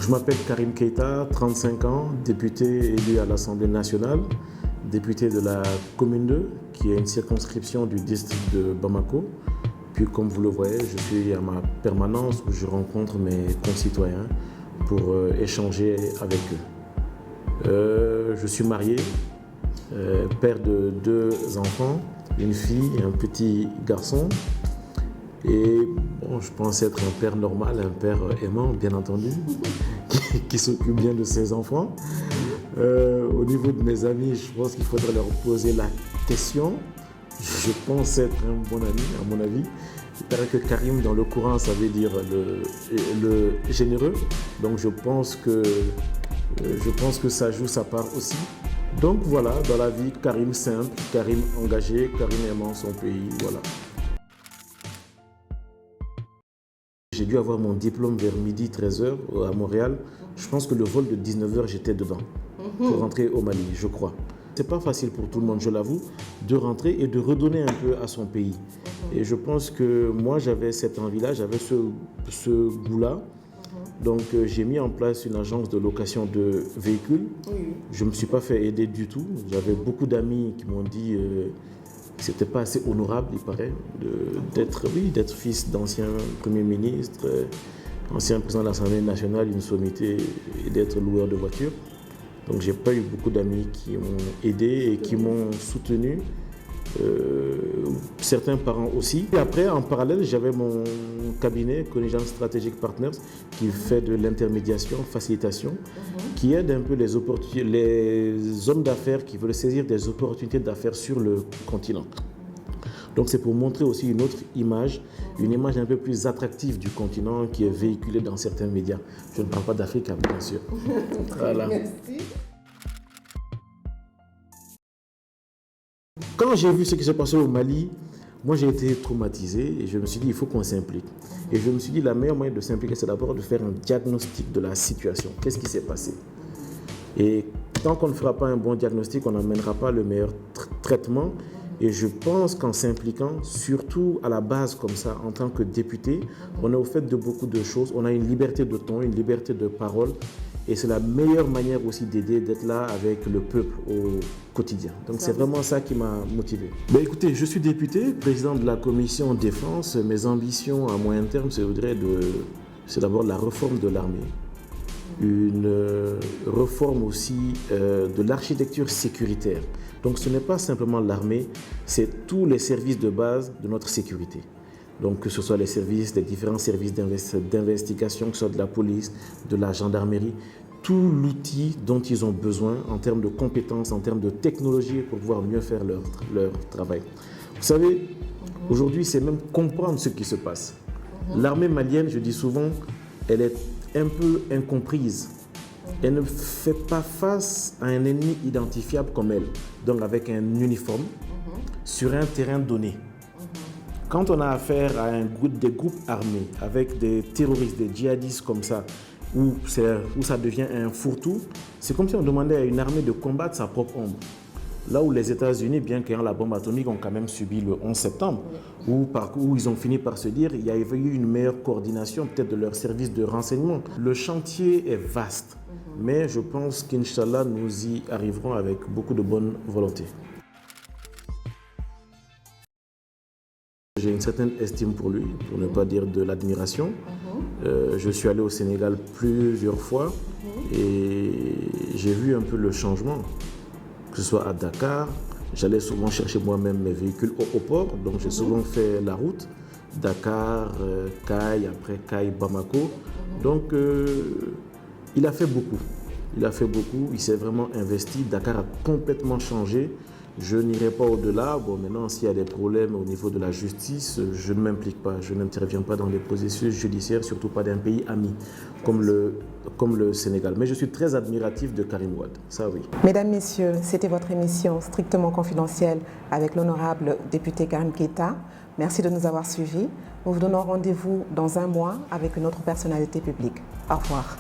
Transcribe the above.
Je m'appelle Karim Keita, 35 ans, député élu à l'Assemblée nationale, député de la commune 2, qui est une circonscription du district de Bamako. Puis comme vous le voyez, je suis à ma permanence où je rencontre mes concitoyens pour échanger avec eux. Je suis marié, père de 2 enfants, une fille et un petit garçon. Et bon, je pense être un père normal, un père aimant, bien entendu, qui s'occupe bien de ses enfants. Au niveau de mes amis, je pense qu'il faudrait leur poser la question. Je pense être un bon ami, à mon avis. Il paraît que Karim, dans le Coran, ça veut dire le généreux. Donc je pense que ça joue sa part aussi. Donc voilà, dans la vie, Karim simple, Karim engagé, Karim aimant son pays, voilà. J'ai dû avoir mon diplôme vers midi 13h à Montréal. Je pense que le vol de 19h, j'étais dedans pour rentrer au Mali, je crois. C'est pas facile pour tout le monde, je l'avoue, de rentrer et de redonner un peu à son pays. Et je pense que moi, j'avais cette envie-là, j'avais ce goût-là. Donc, j'ai mis en place une agence de location de véhicules. Je ne me suis pas fait aider du tout. J'avais beaucoup d'amis qui m'ont dit que ce n'était pas assez honorable, il paraît, d'être fils d'ancien Premier ministre, ancien président de l'Assemblée nationale, une sommité, et d'être loueur de voitures. Donc, j'ai pas eu beaucoup d'amis qui m'ont aidé et qui m'ont soutenu. Certains parents aussi. Et après, en parallèle, j'avais mon cabinet, Connigence Strategic Partners, qui fait de l'intermédiation, facilitation, qui aide un peu les hommes d'affaires qui veulent saisir des opportunités d'affaires sur le continent. Donc c'est pour montrer aussi une autre image, une image un peu plus attractive du continent qui est véhiculée dans certains médias. Je ne parle pas d'Afrique, bien sûr. Voilà. Merci. Quand j'ai vu ce qui s'est passé au Mali, moi j'ai été traumatisé et je me suis dit il faut qu'on s'implique. Et je me suis dit la meilleure moyen de s'impliquer, c'est d'abord de faire un diagnostic de la situation. Qu'est-ce qui s'est passé? Et tant qu'on ne fera pas un bon diagnostic, on n'amènera pas le meilleur traitement. Et je pense qu'en s'impliquant, surtout à la base comme ça, en tant que député, on est au fait de beaucoup de choses. On a une liberté de ton, une liberté de parole. Et c'est la meilleure manière aussi d'aider, d'être là avec le peuple au quotidien. Donc c'est vraiment ça qui m'a motivé. Ben, écoutez, je suis député, président de la commission défense. Mes ambitions à moyen terme, c'est d'abord la réforme de l'armée. Une réforme aussi de l'architecture sécuritaire. Donc ce n'est pas simplement l'armée, c'est tous les services de base de notre sécurité. Donc que ce soit les différents services d'investigation, que ce soit de la police, de la gendarmerie, tout l'outil dont ils ont besoin en termes de compétences, en termes de technologie pour pouvoir mieux faire leur travail. Vous savez, aujourd'hui, c'est même comprendre ce qui se passe. L'armée malienne, je dis souvent, elle est un peu incomprise. Elle ne fait pas face à un ennemi identifiable comme elle, donc avec un uniforme, sur un terrain donné. Quand on a affaire à des groupes armés, avec des terroristes, des djihadistes comme ça, où ça devient un fourre-tout, c'est comme si on demandait à une armée de combattre sa propre ombre. Là où les États-Unis, bien qu'ayant la bombe atomique, ont quand même subi le 11 septembre, où ils ont fini par se dire qu'il y avait eu une meilleure coordination peut-être de leurs services de renseignement. Le chantier est vaste, mais je pense qu'Inch'Allah, nous y arriverons avec beaucoup de bonne volonté. J'ai une certaine estime pour lui, pour ne pas dire de l'admiration. Je suis allé au Sénégal plusieurs fois et j'ai vu un peu le changement, que ce soit à Dakar. J'allais souvent chercher moi-même mes véhicules au port, donc j'ai souvent fait la route. Dakar, Caille, après Caille, Bamako. Donc il a fait beaucoup. Il s'est vraiment investi. Dakar a complètement changé. Je n'irai pas au-delà. Bon, maintenant, s'il y a des problèmes au niveau de la justice, je ne m'implique pas. Je n'interviens pas dans les processus judiciaires, surtout pas d'un pays ami comme le Sénégal. Mais je suis très admiratif de Karim Wade, ça oui. Mesdames, Messieurs, c'était votre émission strictement confidentielle avec l'honorable député Karim Keita. Merci de nous avoir suivis. Nous vous donnons rendez-vous dans un mois avec une autre personnalité publique. Au revoir.